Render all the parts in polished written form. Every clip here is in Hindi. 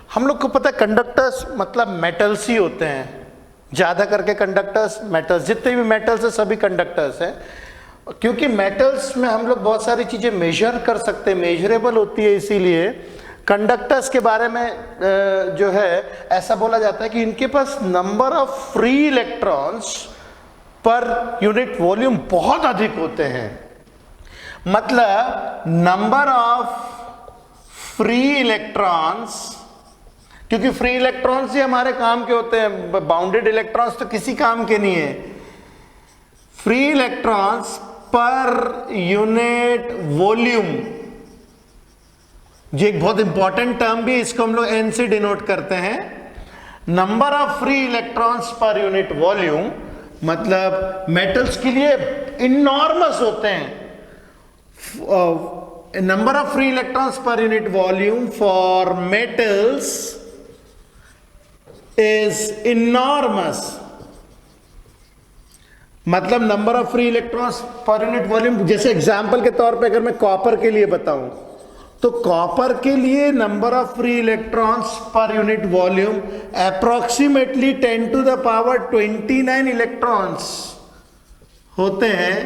हम लोग को पता है कंडक्टर्स मतलब मेटल्स ही होते हैं, ज़्यादा करके कंडक्टर्स मेटल्स, जितने भी मेटल्स हैं सभी कंडक्टर्स हैं, क्योंकि मेटल्स में हम लोग बहुत सारी चीज़ें मेजर कर सकते हैं, मेजरेबल होती है, इसीलिए कंडक्टर्स के बारे में जो है ऐसा बोला जाता है कि इनके पास number of free electrons per unit volume बहुत अधिक होते हैं। मतलब नंबर ऑफ फ्री इलेक्ट्रॉन्स, क्योंकि फ्री इलेक्ट्रॉन्स ही हमारे काम के होते हैं, बाउंडेड इलेक्ट्रॉन्स तो किसी काम के नहीं है। Free electrons per unit volume, जो एक बहुत इंपॉर्टेंट टर्म भी, इसको हम लोग एन से डिनोट करते हैं। Number of free electrons per unit volume मतलब मेटल्स के लिए इनॉर्मस होते हैं। Number of free electrons per unit volume for metals is enormous. मतलब number of free electrons per unit volume, जैसे एग्जांपल के तौर पे अगर मैं कॉपर के लिए बताऊं तो कॉपर के लिए number of free electrons per unit volume approximately 10 to the power 29 electrons होते हैं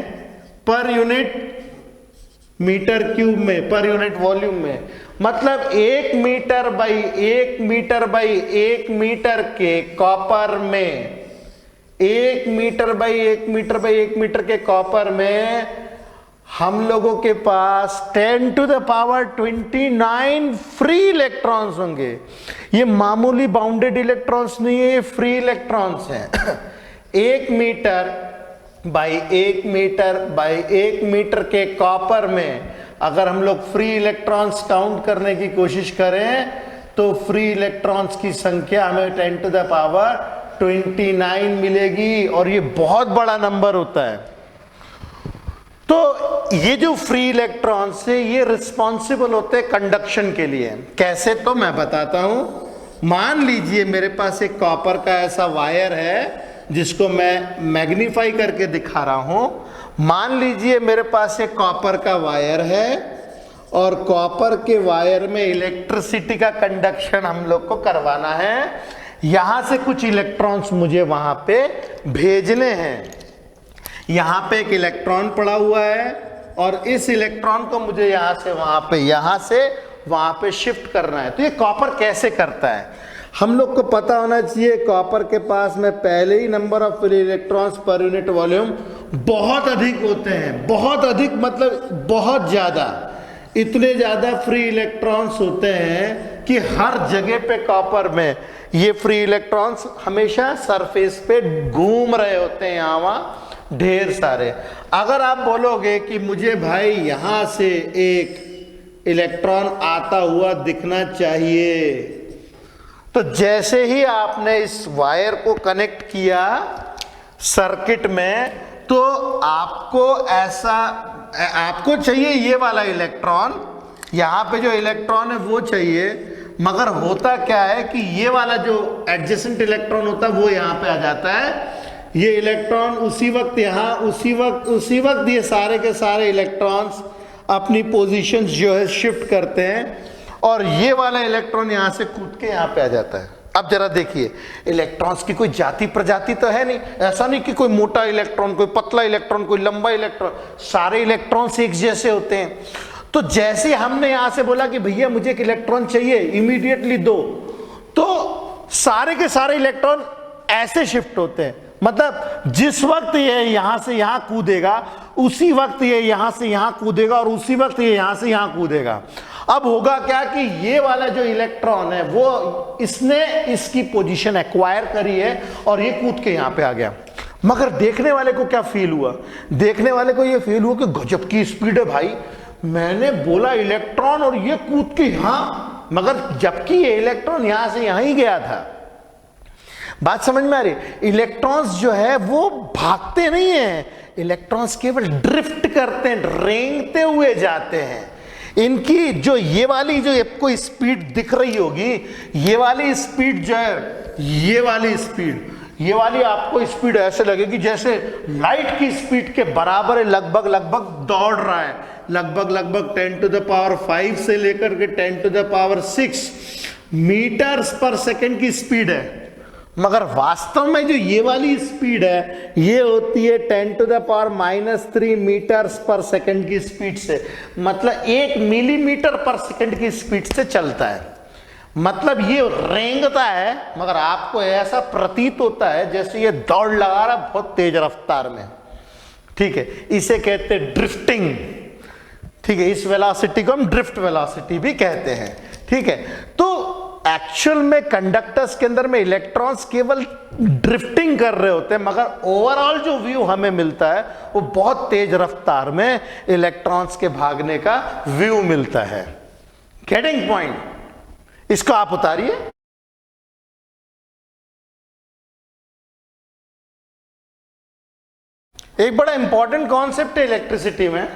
पर यूनिट मीटर क्यूब में, पर यूनिट वॉल्यूम में। मतलब 1 meter by 1 meter by 1 meter के कॉपर में, 1 meter by 1 meter by 1 meter के कॉपर में हम लोगों के पास 10 to the power 29 free electrons होंगे। ये मामूली बाउंडेड इलेक्ट्रॉन्स नहीं है, ये फ्री इलेक्ट्रॉन्स हैं। 1 meter by 1 meter by 1 meter के कॉपर में अगर हम लोग फ्री इलेक्ट्रॉन्स काउंट करने की कोशिश करें तो फ्री इलेक्ट्रॉन्स की संख्या हमें 10 to the power 29 मिलेगी, और ये बहुत बड़ा नंबर होता है। तो ये जो फ्री इलेक्ट्रॉन्स है ये रिस्पॉन्सिबल होते हैं कंडक्शन के लिए। कैसे, तो मैं बताता हूं। मान लीजिए मेरे पास एक कॉपर का ऐसा वायर है जिसको मैं मैग्नीफाई करके दिखा रहा हूं। मान लीजिए मेरे पास एक कॉपर का वायर है और कॉपर के वायर में इलेक्ट्रिसिटी का कंडक्शन हम लोग को करवाना है। यहां से कुछ इलेक्ट्रॉन्स मुझे वहां पे भेजने हैं। यहां पे एक इलेक्ट्रॉन पड़ा हुआ है और इस इलेक्ट्रॉन को मुझे यहां से वहां पे, यहां से वहां पे शिफ्ट करना है। तो ये कॉपर कैसे करता है हम लोग को पता होना चाहिए। कॉपर के पास में पहले ही number of free electrons per unit volume बहुत अधिक होते हैं। बहुत अधिक मतलब बहुत ज्यादा, इतने ज्यादा फ्री इलेक्ट्रॉन्स होते हैं कि हर जगह पे कॉपर में ये फ्री इलेक्ट्रॉन्स हमेशा सरफेस पे घूम रहे होते हैं, यहाँ वहां ढेर सारे। अगर आप बोलोगे कि मुझे भाई यहां से एक इलेक्ट्रॉन आता हुआ दिखना चाहिए, तो जैसे ही आपने इस वायर को कनेक्ट किया सर्किट में तो आपको चाहिए ये वाला इलेक्ट्रॉन, यहां पे जो इलेक्ट्रॉन है वो चाहिए। मगर होता क्या है कि ये वाला जो एडजेसेंट इलेक्ट्रॉन होता है वो यहां पे आ जाता है। ये इलेक्ट्रॉन उसी वक्त यहाँ, उसी वक्त ये सारे के सारे इलेक्ट्रॉन्स अपनी पोजीशंस जो है शिफ्ट करते हैं और ये वाला इलेक्ट्रॉन यहाँ से कूद के यहाँ पे आ जाता है। अब जरा देखिए, इलेक्ट्रॉन्स की कोई जाति प्रजाति तो है नहीं। ऐसा नहीं कि कोई मोटा इलेक्ट्रॉन, कोई पतला इलेक्ट्रॉन, कोई लंबा इलेक्ट्रॉन, सारे इलेक्ट्रॉन्स एक जैसे होते हैं। तो जैसे हमने यहाँ से बोला कि भैया मुझे एक इलेक्ट्रॉन चाहिए, इमीडिएटली दो, तो सारे के सारे इलेक्ट्रॉन ऐसे शिफ्ट होते हैं। मतलब जिस वक्त ये यहां से यहां कूदेगा उसी वक्त ये यहां से यहां कूदेगा और उसी वक्त ये यहां से यहां कूदेगा। अब होगा क्या कि ये वाला जो इलेक्ट्रॉन है वो इसने इसकी पोजीशन एक्वायर करी है और ये कूद के यहां पे आ गया। मगर देखने वाले को क्या फील हुआ? देखने वाले को ये फील हुआ कि गजब की स्पीड है भाई, मैंने बोला इलेक्ट्रॉन और ये कूद के यहां, मगर जबकि ये इलेक्ट्रॉन यहां से यहां ही गया था। बात समझ में आ रही? इलेक्ट्रॉन्स जो है वो भागते नहीं हैं, इलेक्ट्रॉन्स केवल ड्रिफ्ट करते हैं, रेंगते हुए जाते हैं। इनकी जो ये वाली जो आपको स्पीड दिख रही होगी, ये वाली स्पीड जो है, ये वाली स्पीड, ये वाली आपको स्पीड ऐसे लगेगी जैसे लाइट की स्पीड के बराबर है, लगभग दौड़ रहा है, लगभग 10 to the power 5 से लेकर के 10 to the power 6 मीटर्स पर सेकंड की स्पीड है, मगर वास्तव में जो ये वाली स्पीड है ये होती है 10⁻³ मीटर्स पर सेकंड की स्पीड से, मतलब 1 मिलीमीटर पर सेकंड की स्पीड से चलता है। मतलब ये रेंगता है, मगर आपको ऐसा प्रतीत होता है जैसे ये दौड़ लगा रहा बहुत तेज रफ्तार में। ठीक है, इसे कहते हैं ड्रिफ्टिंग। ठीक है, इस वेलोसिटी को हम ड्रिफ्ट वेलोसिटी भी कहते हैं। ठीक है, तो एक्चुअल में कंडक्टर्स के अंदर में इलेक्ट्रॉन्स केवल ड्रिफ्टिंग कर रहे होते हैं, मगर ओवरऑल जो व्यू हमें मिलता है वो बहुत तेज रफ्तार में इलेक्ट्रॉन्स के भागने का व्यू मिलता है। Getting point? इसको आप उतारिए। एक बड़ा इंपॉर्टेंट कॉन्सेप्ट है इलेक्ट्रिसिटी में,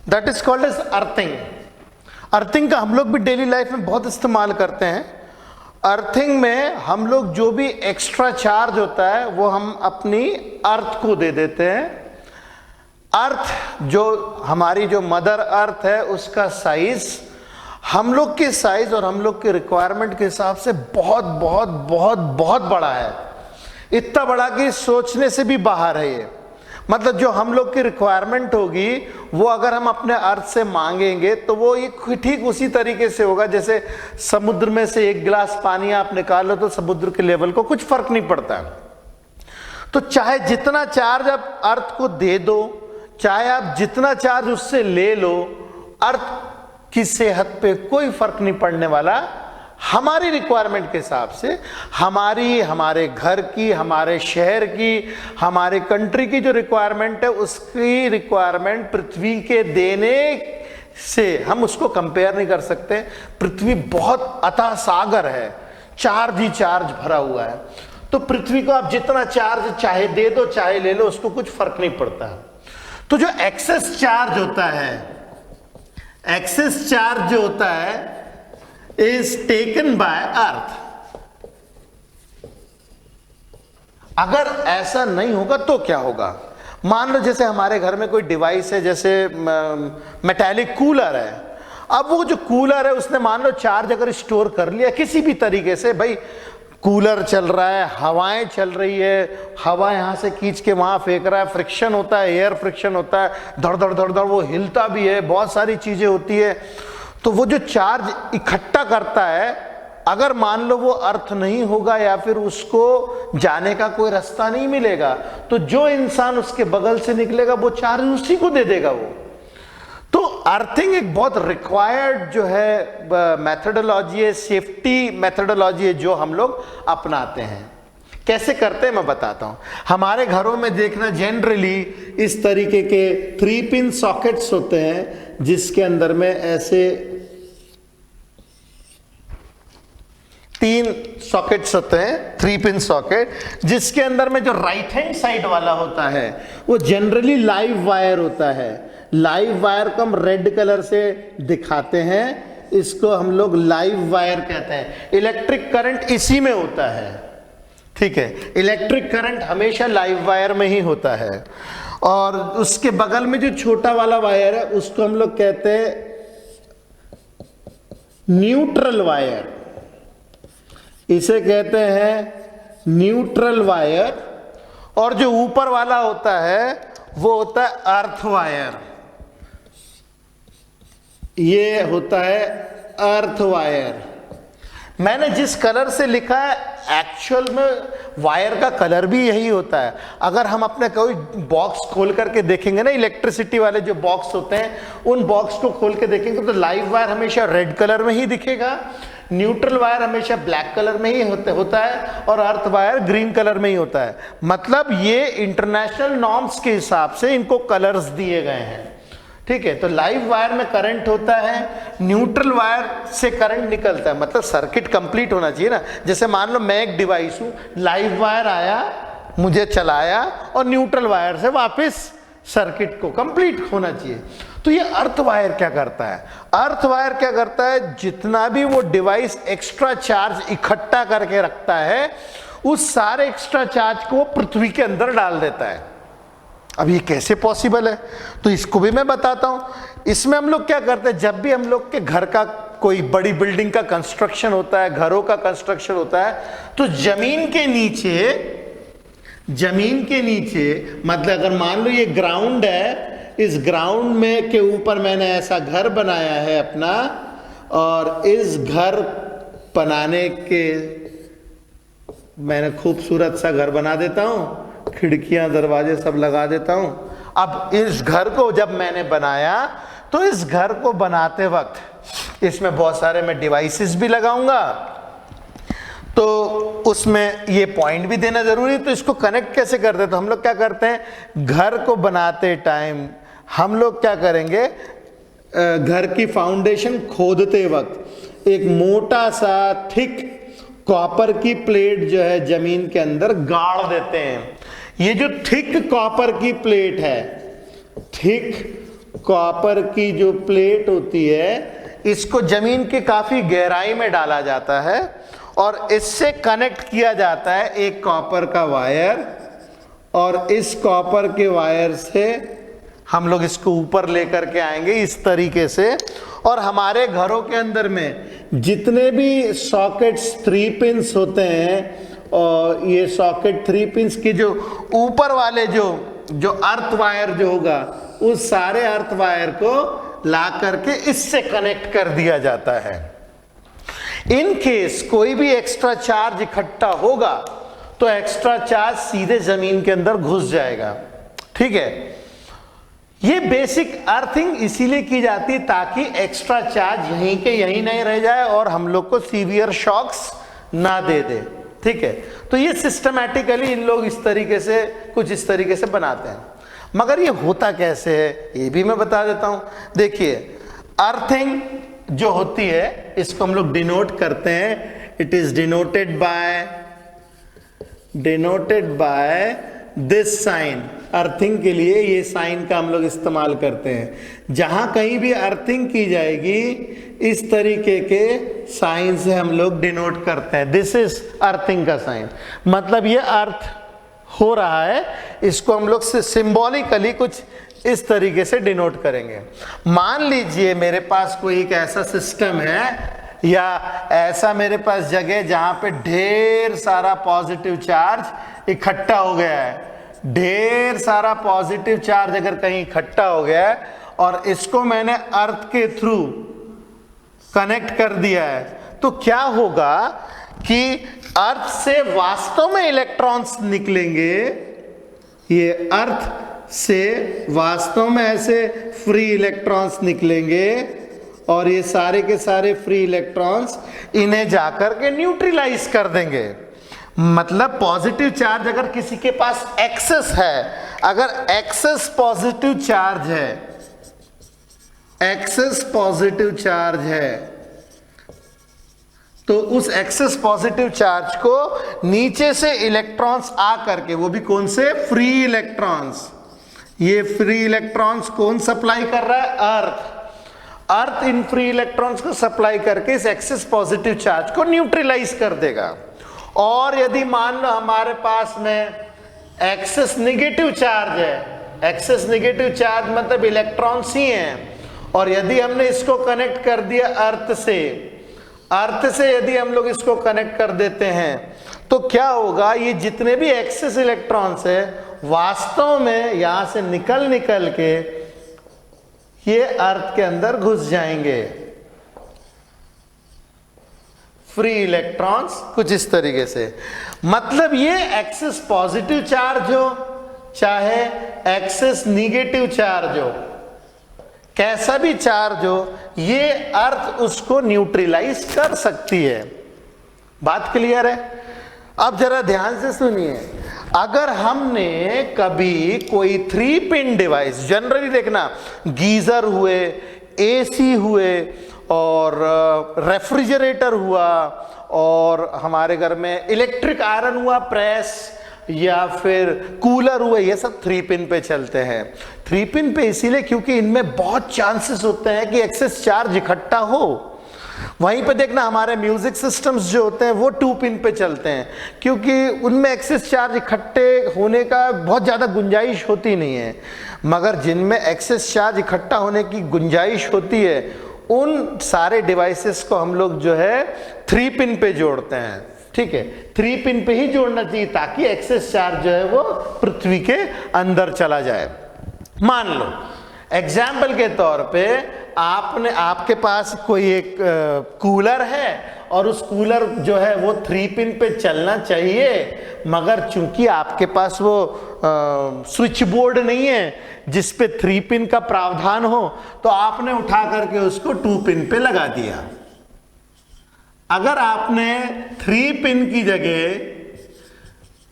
that is called as earthing. Earthing का हम लोग भी डेली लाइफ में बहुत इस्तेमाल करते हैं। अर्थिंग में हम लोग जो भी एक्स्ट्रा चार्ज होता है वो हम अपनी अर्थ को दे देते हैं। अर्थ जो हमारी जो मदर अर्थ है उसका साइज हम लोग के साइज और हम लोग के रिक्वायरमेंट के हिसाब से बहुत बहुत बहुत बहुत बड़ा है। इतना बड़ा कि सोचने से भी बाहर है ये। मतलब जो हम लोग की रिक्वायरमेंट होगी वो अगर हम अपने अर्थ से मांगेंगे तो वो ये ठीक उसी तरीके से होगा जैसे समुद्र में से 1 गिलास पानी आप निकालो तो समुद्र के लेवल को कुछ फर्क नहीं पड़ता। तो चाहे जितना चार्ज आप अर्थ को दे दो, चाहे आप जितना चार्ज उससे ले लो, अर्थ की सेहत पे कोई फर्क नहीं पड़ने वाला। हमारी रिक्वायरमेंट के हिसाब से हमारे घर की, हमारे शहर की, हमारे कंट्री की जो रिक्वायरमेंट है उसकी रिक्वायरमेंट पृथ्वी के देने से हम उसको कंपेयर नहीं कर सकते। पृथ्वी बहुत अथाह सागर है, चार्ज ही चार्ज भरा हुआ है। तो पृथ्वी को आप जितना चार्ज चाहे दे दो चाहे ले लो, उसको कुछ फर्क नहीं पड़ता। तो जो एक्सेस चार्ज होता है, एक्सेस चार्ज जो होता है is taken by अर्थ। अगर ऐसा नहीं होगा तो क्या होगा? मान लो जैसे हमारे घर में कोई डिवाइस है, जैसे मेटालिक कूलर है। अब वो जो कूलर है उसने मान लो चार्ज अगर स्टोर कर लिया किसी भी तरीके से, भाई कूलर चल रहा है, हवाएं चल रही है, हवा यहां से खींच के वहां फेंक रहा है, फ्रिक्शन होता है, एयर फ्रिक्शन होता है, धड़ धड़ धड़ धड़ वो हिलता भी है, बहुत सारी चीजें होती है। तो वो जो चार्ज इकट्ठा करता है, अगर मान लो वो अर्थ नहीं होगा या फिर उसको जाने का कोई रास्ता नहीं मिलेगा, तो जो इंसान उसके बगल से निकलेगा वो चार्ज उसी को दे देगा वो। तो अर्थिंग एक बहुत रिक्वायर्ड जो है मेथोडोलॉजी है, सेफ्टी मेथोडोलॉजी है जो हम लोग अपनाते हैं। कैसे करते हैं मैं बताता हूं। हमारे घरों में देखना जनरली इस तरीके के 3 पिन सॉकेट्स होते हैं, जिसके अंदर में ऐसे 3 सॉकेट्स होते हैं, 3 पिन सॉकेट, जिसके अंदर में जो राइट हैंड साइड वाला होता है वो जनरली लाइव वायर होता है। लाइव वायर को हम रेड कलर से दिखाते हैं, इसको हम लोग लाइव वायर कहते हैं। इलेक्ट्रिक करंट इसी में होता है। ठीक है, इलेक्ट्रिक करंट हमेशा लाइव वायर में ही होता है। और उसके बगल में जो छोटा वाला वायर है उसको हम लोग कहते हैं न्यूट्रल वायर, इसे कहते हैं न्यूट्रल वायर। और जो ऊपर वाला होता है वो होता है अर्थ वायर, ये होता है अर्थ वायर। मैंने जिस कलर से लिखा है एक्चुअल में वायर का कलर भी यही होता है। अगर हम अपने कोई बॉक्स खोल करके देखेंगे ना, इलेक्ट्रिसिटी वाले जो बॉक्स होते हैं उन बॉक्स को खोल के देखेंगे तो लाइव वायर हमेशा रेड कलर में ही दिखेगा, न्यूट्रल वायर हमेशा ब्लैक कलर में ही होता है और अर्थ वायर ग्रीन कलर में ही होता है। मतलब ये इंटरनेशनल नॉर्म्स के हिसाब से इनको कलर्स दिए गए हैं। ठीक है, तो लाइव वायर में करंट होता है, न्यूट्रल वायर से करंट निकलता है। मतलब सर्किट कंप्लीट होना चाहिए ना। जैसे मान लो मैं एक डिवाइस हूं, लाइव वायर आया, मुझे चलाया और न्यूट्रल वायर से वापस सर्किट को कंप्लीट होना चाहिए। तो ये अर्थ वायर क्या करता है? अर्थ वायर क्या करता है, जितना भी वो डिवाइस एक्स्ट्रा चार्ज इकट्ठा करके रखता है उस सारे एक्स्ट्रा चार्ज को पृथ्वी के अंदर डाल देता है। अब ये कैसे पॉसिबल है, तो इसको भी मैं बताता हूं। इसमें हम लोग क्या करते हैं, जब भी हम लोग के घर का कोई बड़ी बिल्डिंग का कंस्ट्रक्शन होता है, घरों का कंस्ट्रक्शन होता है, तो जमीन के नीचे मतलब अगर मान लो ये ग्राउंड है, इस ग्राउंड में के ऊपर मैंने ऐसा घर बनाया है अपना, और इस घर बनाने के मैंने खूबसूरत सा घर बना देता हूं, खिड़कियां दरवाजे सब लगा देता हूं। अब इस घर को जब मैंने बनाया, तो इस घर को बनाते वक्त इसमें बहुत सारे मैं डिवाइसेस भी लगाऊंगा, तो उसमें ये पॉइंट भी देना जरूरी है। तो इसको कनेक्ट कैसे करते हैं, तो हम लोग क्या करते हैं, घर को बनाते टाइम हम लोग क्या करेंगे, घर की फाउंडेशन खोदते वक्त एक मोटा सा थिक कॉपर की प्लेट जो है जमीन के अंदर गाड़ देते हैं। ये जो थिक कॉपर की प्लेट है, थिक कॉपर की जो प्लेट होती है, इसको जमीन की काफी गहराई में डाला जाता है और इससे कनेक्ट किया जाता है एक कॉपर का वायर, और इस कॉपर के वायर से हम लोग इसको ऊपर लेकर के आएंगे इस तरीके से। और हमारे घरों के अंदर में जितने भी सॉकेट्स 3 पिंस होते हैं, और ये सॉकेट 3 पिंस की जो ऊपर वाले जो अर्थ वायर जो होगा, उस सारे अर्थ वायर को ला करके इससे कनेक्ट कर दिया जाता है। इन केस कोई भी एक्स्ट्रा चार्ज इकट्ठा होगा तो एक्स्ट्रा चार्ज सीधे जमीन के अंदर घुस जाएगा। ठीक है, ये बेसिक अर्थिंग इसीलिए की जाती है ताकि एक्स्ट्रा चार्ज यहीं के यहीं नहीं रह जाए और हम लोग को सीवियर शॉक्स ना दे दे। ठीक है, तो ये सिस्टमैटिकली इन लोग इस तरीके से कुछ इस तरीके से बनाते हैं। मगर ये होता कैसे है ये भी मैं बता देता हूं। देखिए, अर्थिंग जो होती है इसको हम लोग डिनोट करते हैं, it is denoted by this sign. Earthing के लिए ये साइन का हम लोग इस्तेमाल करते हैं। जहां कहीं भी अर्थिंग की जाएगी इस तरीके के साइन से हम लोग डिनोट करते हैं, दिस इज अर्थिंग का साइन। मतलब ये अर्थ हो रहा है, इसको हम लोग सिंबॉलिकली कुछ इस तरीके से डिनोट करेंगे। मान लीजिए मेरे पास कोई एक ऐसा सिस्टम है या ऐसा मेरे पास जगह जहां पे ढेर सारा पॉजिटिव चार्ज इकट्ठा हो गया है। ढेर सारा पॉजिटिव चार्ज अगर कहीं इकट्ठा हो गया है और इसको मैंने अर्थ के थ्रू कनेक्ट कर दिया है, तो क्या होगा कि अर्थ से वास्तव में इलेक्ट्रॉन्स निकलेंगे। ये अर्थ से वास्तव में ऐसे फ्री इलेक्ट्रॉन्स निकलेंगे और ये सारे के सारे फ्री इलेक्ट्रॉन्स इन्हें जाकर के न्यूट्रलाइज कर देंगे। मतलब पॉजिटिव चार्ज अगर किसी के पास एक्सेस है, अगर एक्सेस पॉजिटिव चार्ज है, एक्सेस पॉजिटिव चार्ज है, तो उस एक्सेस पॉजिटिव चार्ज को नीचे से इलेक्ट्रॉन्स आ करके, वो भी कौन से, फ्री इलेक्ट्रॉन्स। ये फ्री इलेक्ट्रॉन्स कौन सप्लाई कर रहा है, अर्थ इन फ्री इलेक्ट्रॉन्स को सप्लाई करके इस एक्सेस पॉजिटिव चार्ज को न्यूट्रलाइज कर देगा। और यदि मान लो हमारे पास में एक्सेस निगेटिव चार्ज है, एक्सेस निगेटिव चार्ज मतलब इलेक्ट्रॉन्स ही हैं, और यदि हमने इसको कनेक्ट कर दिया अर्थ से यदि हम लोग इसको कनेक्ट कर देते हैं, तो क्या होगा, ये जितने भी एक्सेस इलेक्ट्रॉन्स है वास्तव में यहां से निकल के ये अर्थ के अंदर घुस जाएंगे। फ्री इलेक्ट्रॉन्स कुछ इस तरीके से। मतलब ये एक्सेस पॉजिटिव चार्ज हो चाहे एक्सेस निगेटिव चार्ज हो, कैसा भी चार्ज हो, ये अर्थ उसको न्यूट्रलाइज कर सकती है। बात क्लियर है? अब जरा ध्यान से सुनिए, अगर हमने कभी कोई 3 पिन डिवाइस, जनरली देखना गीजर हुए, एसी हुए और रेफ्रिजरेटर हुआ और हमारे घर में इलेक्ट्रिक आयरन हुआ, प्रेस या फिर कूलर हुए, ये सब 3 पिन पे चलते हैं। 3 पिन पे इसीलिए क्योंकि इनमें बहुत चांसेस होते हैं कि एक्सेस चार्ज इकट्ठा हो। वहीं पे देखना हमारे म्यूजिक सिस्टम्स जो होते हैं वो 2 पिन पे चलते हैं, क्योंकि उनमें एक्सेस चार्ज इकट्ठे होने का बहुत ज़्यादा गुंजाइश होती नहीं है। मगर जिनमें एक्सेस चार्ज इकट्ठा होने की गुंजाइश होती है उन सारे डिवाइसेस को हम लोग जो है 3 पिन पे जोड़ते हैं। ठीक है, 3 पिन पे ही जोड़ना चाहिए ताकि एक्सेस चार्ज जो है वो पृथ्वी के अंदर चला जाए। मान लो एग्जाम्पल के तौर पे आपके पास कोई एक कूलर है और उस कूलर जो है वो 3 पिन पे चलना चाहिए, मगर चूंकि आपके पास वो स्विच बोर्ड नहीं है जिस पे 3 पिन का प्रावधान हो, तो आपने उठा करके उसको 2 पिन पे लगा दिया। अगर आपने 3 पिन की जगह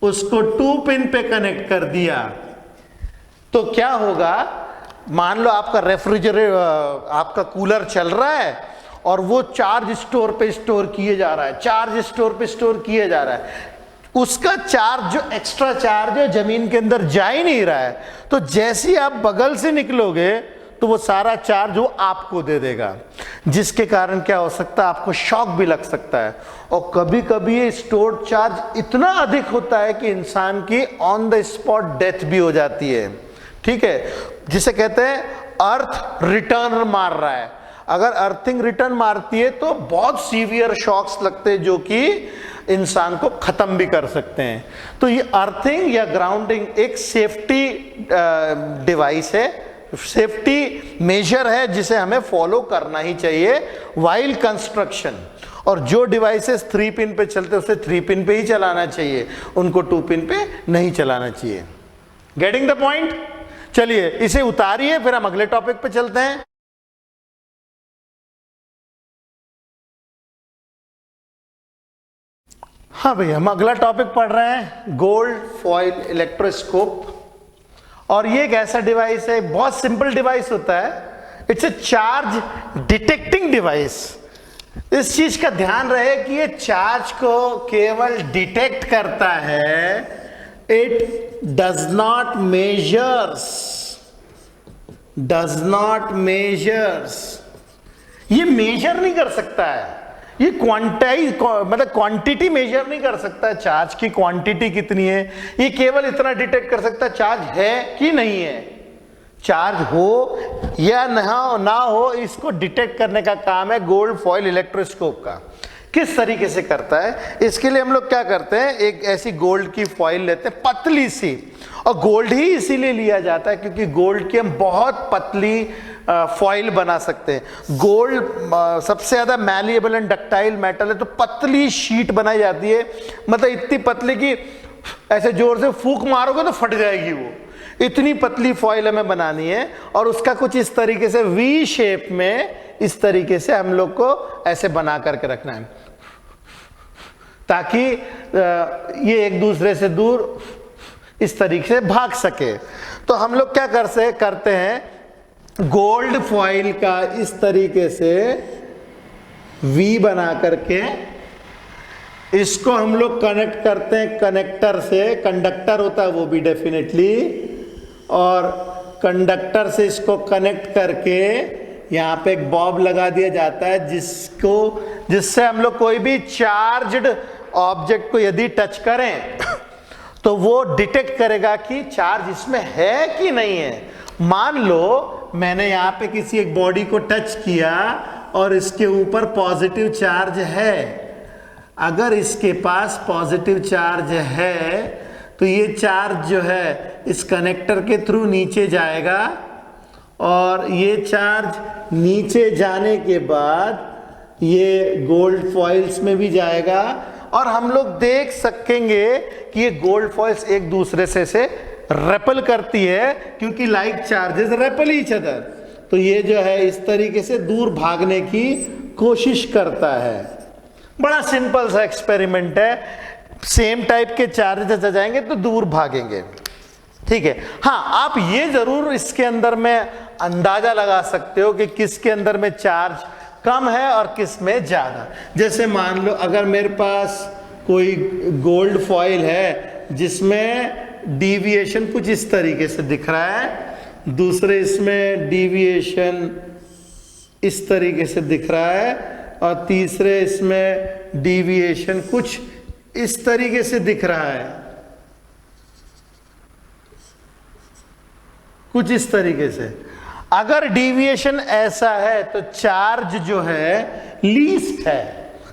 उसको 2 पिन पे कनेक्ट कर दिया तो क्या होगा? मान लो आपका आपका कूलर चल रहा है और वो चार्ज स्टोर पे स्टोर किए जा रहा है, चार्ज स्टोर पे स्टोर किए जा रहा है। उसका चार्ज जो एक्स्ट्रा चार्ज है जमीन के अंदर जा ही नहीं रहा है, तो जैसे ही आप बगल से निकलोगे तो वो सारा चार्ज वो आपको दे देगा, जिसके कारण क्या हो सकता है? आपको शॉक भी लग सकता है। और कभी कभी ये स्टोर्ड चार्ज इतना अधिक होता है कि इंसान की ऑन द स्पॉट डेथ भी हो जाती है। ठीक है, जिसे कहते हैं अर्थ रिटर्न मार रहा है। अगर अर्थिंग रिटर्न मारती है तो बहुत सीवियर शॉक्स लगते हैं जो कि इंसान को खत्म भी कर सकते हैं। तो ये अर्थिंग या ग्राउंडिंग एक सेफ्टी डिवाइस है, सेफ्टी मेजर है जिसे हमें फॉलो करना ही चाहिए वाइल कंस्ट्रक्शन। और जो डिवाइसेस 3 पिन पे चलते हैं उसे 3 पिन पे ही चलाना चाहिए, उनको 2 पिन पे नहीं चलाना चाहिए। Getting the point? चलिए इसे उतारिए, फिर हम अगले टॉपिक पे चलते हैं। हाँ भैया, हम अगला टॉपिक पढ़ रहे हैं गोल्ड फॉइल इलेक्ट्रोस्कोप। और ये एक ऐसा डिवाइस है, बहुत सिंपल डिवाइस होता है। It's a charge detecting device. इस चीज का ध्यान रहे कि ये चार्ज को केवल डिटेक्ट करता है, इट डज नॉट मेजर्स। ये मेजर नहीं कर सकता है, ये मतलब क्वांटिटी मेजर नहीं कर सकता है, चार्ज की क्वांटिटी कितनी है। ये केवल इतना डिटेक्ट कर सकता है चार्ज है कि नहीं है। चार्ज हो या ना हो, इसको डिटेक्ट करने का काम है गोल्ड फॉइल इलेक्ट्रोस्कोप का। किस तरीके से करता है? इसके लिए हम लोग क्या करते हैं, एक ऐसी गोल्ड की फॉइल लेते हैं पतली सी, और गोल्ड ही इसीलिए लिया जाता है क्योंकि गोल्ड की हम बहुत पतली फॉइल बना सकते हैं। गोल्ड सबसे ज्यादा मैलिएबल एंड डक्टाइल मेटल है, तो पतली शीट बनाई जाती है, मतलब इतनी पतली कि ऐसे जोर से फूंक मारोगे तो फट जाएगी वो। इतनी पतली फॉइल हमें बनानी है और उसका कुछ इस तरीके से वी शेप में, इस तरीके से हम लोग को ऐसे बना करके रखना है ताकि ये एक दूसरे से दूर इस तरीके से भाग सके। तो हम लोग क्या करते हैं, गोल्ड फॉइल का इस तरीके से वी बना करके इसको हम लोग कनेक्ट करते हैं कनेक्टर से। कंडक्टर होता है वो भी डेफिनेटली, और कंडक्टर से इसको कनेक्ट करके यहाँ पे एक बॉब लगा दिया जाता है जिससे हम लोग कोई भी चार्ज्ड ऑब्जेक्ट को यदि टच करें तो वो डिटेक्ट करेगा कि चार्ज इसमें है कि नहीं है। मान लो मैंने यहाँ पे किसी एक बॉडी को टच किया और इसके ऊपर पॉजिटिव चार्ज है। अगर इसके पास पॉजिटिव चार्ज है तो ये चार्ज जो है इस कनेक्टर के थ्रू नीचे जाएगा, और ये चार्ज नीचे जाने के बाद ये गोल्ड फॉइल्स में भी जाएगा, और हम लोग देख सकेंगे कि ये गोल्ड फॉइल्स एक दूसरे से रेपल करती है क्योंकि like charges REPL each other. तो ये जो है इस तरीके से दूर भागने की कोशिश करता है। बड़ा सिंपल सा एक्सपेरिमेंट है, सेम टाइप के चार्जेस आ जाएंगे तो दूर भागेंगे। ठीक है, हाँ आप ये जरूर इसके अंदर में अंदाजा लगा सकते हो कि किसके अंदर में चार्ज कम है और किस में ज्यादा। जैसे मान लो अगर मेरे पास कोई गोल्ड फॉइल है जिसमें डीविएशन कुछ इस तरीके से दिख रहा है, दूसरे इसमें डीविएशन इस तरीके से दिख रहा है, और तीसरे इसमें डिविएशन कुछ इस तरीके से दिख रहा है, कुछ इस तरीके से। अगर डिविएशन ऐसा है तो चार्ज जो है लीस्ट है,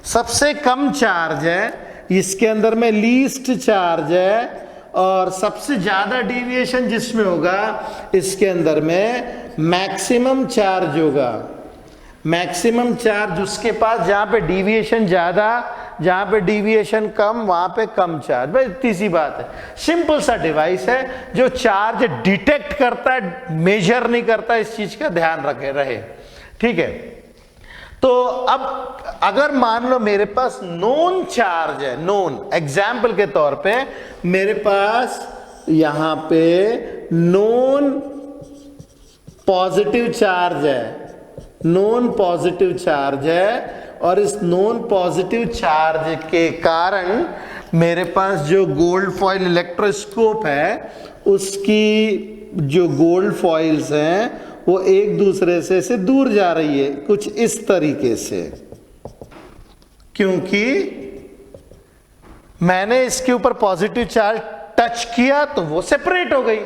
सबसे कम चार्ज है, इसके अंदर में लीस्ट चार्ज है, और सबसे ज्यादा डिविएशन जिसमें होगा इसके अंदर में मैक्सिमम चार्ज होगा। मैक्सिमम चार्ज उसके पास जहां पे डिविएशन ज्यादा, जहां पे डिविएशन कम, वहां पे कम चार्ज। भाई इतनी सी बात है, सिंपल सा डिवाइस है जो चार्ज डिटेक्ट करता है, मेजर नहीं करता, इस चीज का ध्यान रहे। ठीक है, तो अब अगर मान लो मेरे पास नोन चार्ज है, नोन, एग्जाम्पल के तौर पे मेरे पास यहां पे नोन पॉजिटिव चार्ज है, नोन पॉजिटिव चार्ज है, और इस नॉन पॉजिटिव चार्ज के कारण मेरे पास जो गोल्ड फॉइल इलेक्ट्रोस्कोप है उसकी जो गोल्ड फॉइल्स हैं वो एक दूसरे से दूर जा रही है, कुछ इस तरीके से, क्योंकि मैंने इसके ऊपर पॉजिटिव चार्ज टच किया तो वो सेपरेट हो गई।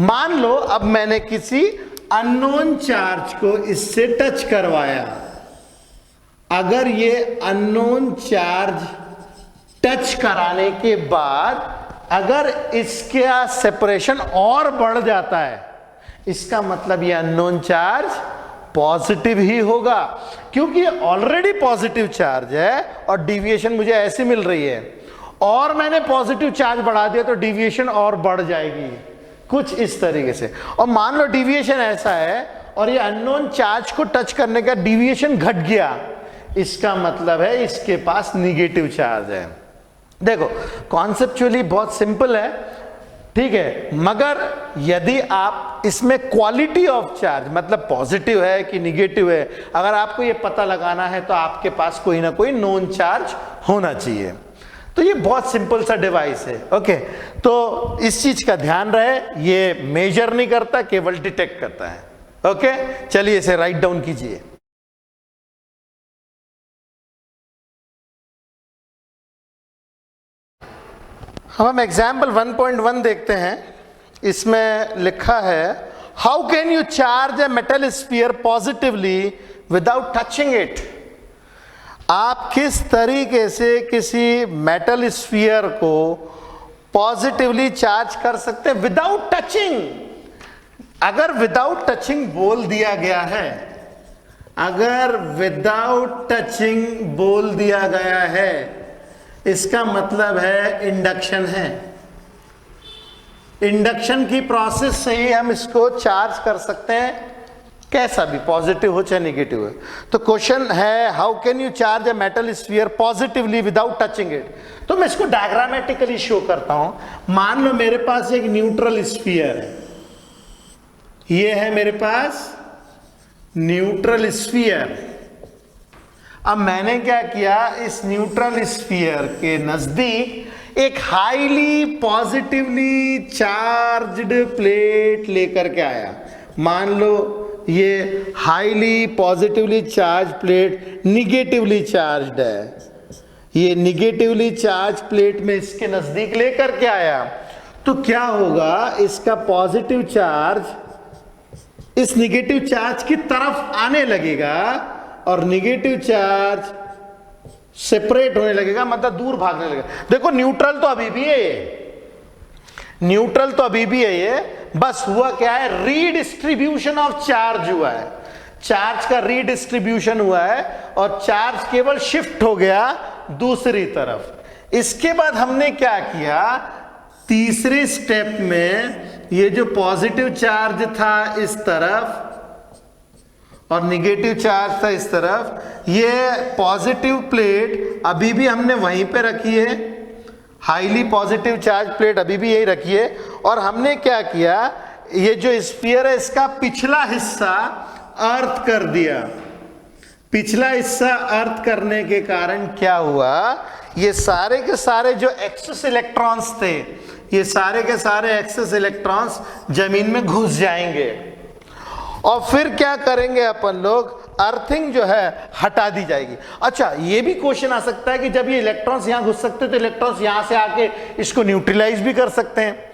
मान लो अब मैंने किसी अननोन चार्ज को इससे टच करवाया, अगर ये अननोन चार्ज टच कराने के बाद अगर इसका सेपरेशन और बढ़ जाता है, इसका मतलब ये अननोन चार्ज पॉजिटिव ही होगा, क्योंकि ये ऑलरेडी पॉजिटिव चार्ज है और डिविएशन मुझे ऐसे मिल रही है, और मैंने पॉजिटिव चार्ज बढ़ा दिया तो डिविएशन और बढ़ जाएगी, कुछ इस तरीके से। और मान लो डिविएशन ऐसा है और ये अननोन चार्ज को टच करने का डिविएशन घट गया, इसका मतलब है इसके पास निगेटिव चार्ज है। देखो कॉन्सेप्चुअली बहुत सिंपल है, ठीक है, मगर यदि आप इसमें क्वालिटी ऑफ चार्ज, मतलब पॉजिटिव है कि निगेटिव है, अगर आपको ये पता लगाना है तो आपके पास कोई ना कोई नोन चार्ज होना चाहिए। तो ये बहुत सिंपल सा डिवाइस है। ओके, तो इस चीज का ध्यान रहे, ये मेजर नहीं करता, केवल डिटेक्ट करता है। ओके, चलिए इसे राइट डाउन कीजिए। हम एग्जाम्पल 1.1 देखते हैं। इसमें लिखा है how can you charge a metal sphere positively without touching it. आप किस तरीके से किसी मेटल स्फीयर को पॉजिटिवली चार्ज कर सकते हैं विदाउट टचिंग। अगर विदाउट टचिंग बोल दिया गया है, अगर विदाउट टचिंग बोल दिया गया है, इसका मतलब है इंडक्शन है। इंडक्शन की प्रोसेस से ही हम इसको चार्ज कर सकते हैं, कैसा भी, पॉजिटिव हो चाहे निगेटिव हो। तो क्वेश्चन है how can you charge a metal sphere positively without touching it. तो मैं इसको डायग्रामेटिकली शो करता हूं। मान लो मेरे पास एक न्यूट्रल स्फीयर है, ये है मेरे पास न्यूट्रल स्फीयर। अब मैंने क्या किया, इस न्यूट्रल स्फीयर के नजदीक एक हाईली पॉजिटिवली चार्ज्ड प्लेट लेकर के आया। मान लो ये highly positively charge plate negatively charged है, ये निगेटिवली चार्ज प्लेट में इसके नजदीक लेकर के आया, तो क्या होगा, इसका पॉजिटिव चार्ज इस निगेटिव चार्ज की तरफ आने लगेगा और निगेटिव चार्ज सेपरेट होने लगेगा, मतलब दूर भागने लगेगा। देखो न्यूट्रल तो अभी भी है ये, न्यूट्रल तो अभी भी है ये, बस हुआ क्या है, रीडिस्ट्रीब्यूशन ऑफ चार्ज हुआ है, चार्ज का रीडिस्ट्रीब्यूशन हुआ है और चार्ज केवल शिफ्ट हो गया दूसरी तरफ। इसके बाद हमने क्या किया, तीसरे स्टेप में ये जो पॉजिटिव चार्ज था इस तरफ और निगेटिव चार्ज था इस तरफ, ये पॉजिटिव प्लेट अभी भी हमने वहीं पे रखी है, हाईली पॉजिटिव चार्ज प्लेट अभी भी यही रखी है, और हमने क्या किया, ये जो स्फीयर है इसका पिछला हिस्सा अर्थ कर दिया। पिछला हिस्सा अर्थ करने के कारण क्या हुआ, ये सारे के सारे जो एक्सेस इलेक्ट्रॉन्स थे, ये सारे के सारे एक्सेस इलेक्ट्रॉन्स जमीन में घुस जाएंगे। और फिर क्या करेंगे अपन लोग, अर्थिंग जो है हटा दी जाएगी। अच्छा, ये भी क्वेश्चन आ सकता है कि जब ये इलेक्ट्रॉन्स यहां घुस सकते हैं तो इलेक्ट्रॉन्स यहां से आके इसको न्यूट्रलाइज भी कर सकते हैं।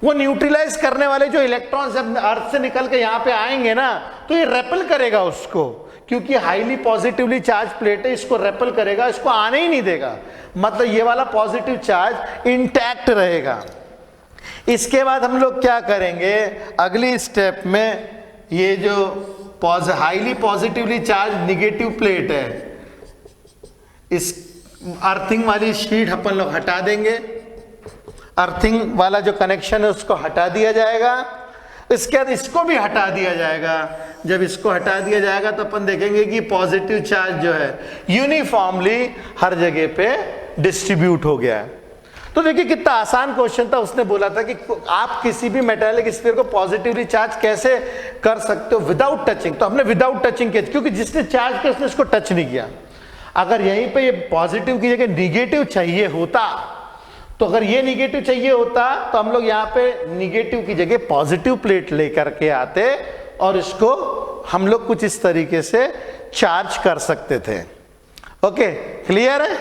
वो न्यूट्रलाइज करने वाले जो इलेक्ट्रॉन्स जब अर्थ से निकल के यहां पे आएंगे ना, तो ये रेपल करेगा उसको, क्योंकि हाईली पॉजिटिवली चार्ज प्लेट है, इसको रेपल करेगा, इसको आने ही नहीं देगा। मतलब ये वाला पॉजिटिव चार्ज इंटैक्ट रहेगा। इसके बाद हम लोग क्या करेंगे, अगली स्टेप में ये जो highly positively charge negative plate है, इस अर्थिंग वाली शीट अपन लोग हटा देंगे। अर्थिंग वाला जो कनेक्शन है उसको हटा दिया जाएगा। इसके बाद इसको भी हटा दिया जाएगा। जब इसको हटा दिया जाएगा तो अपन देखेंगे कि पॉजिटिव चार्ज जो है यूनिफॉर्मली हर जगह पे डिस्ट्रीब्यूट हो गया है। तो देखिए कितना आसान क्वेश्चन था। उसने बोला था कि आप किसी भी मेटालिक स्फीयर को पॉजिटिवली चार्ज कैसे कर सकते हो विदाउट टचिंग। तो हमने विदाउट टचिंग किया, क्योंकि जिसने चार्ज किया उसने इसको टच नहीं किया। अगर यहीं पे ये पॉजिटिव की जगह निगेटिव चाहिए होता, तो अगर ये निगेटिव चाहिए होता तो हम लोग यहाँ पे निगेटिव की जगह पॉजिटिव प्लेट लेकर के आते और इसको हम लोग कुछ इस तरीके से चार्ज कर सकते थे। ओके, क्लियर है?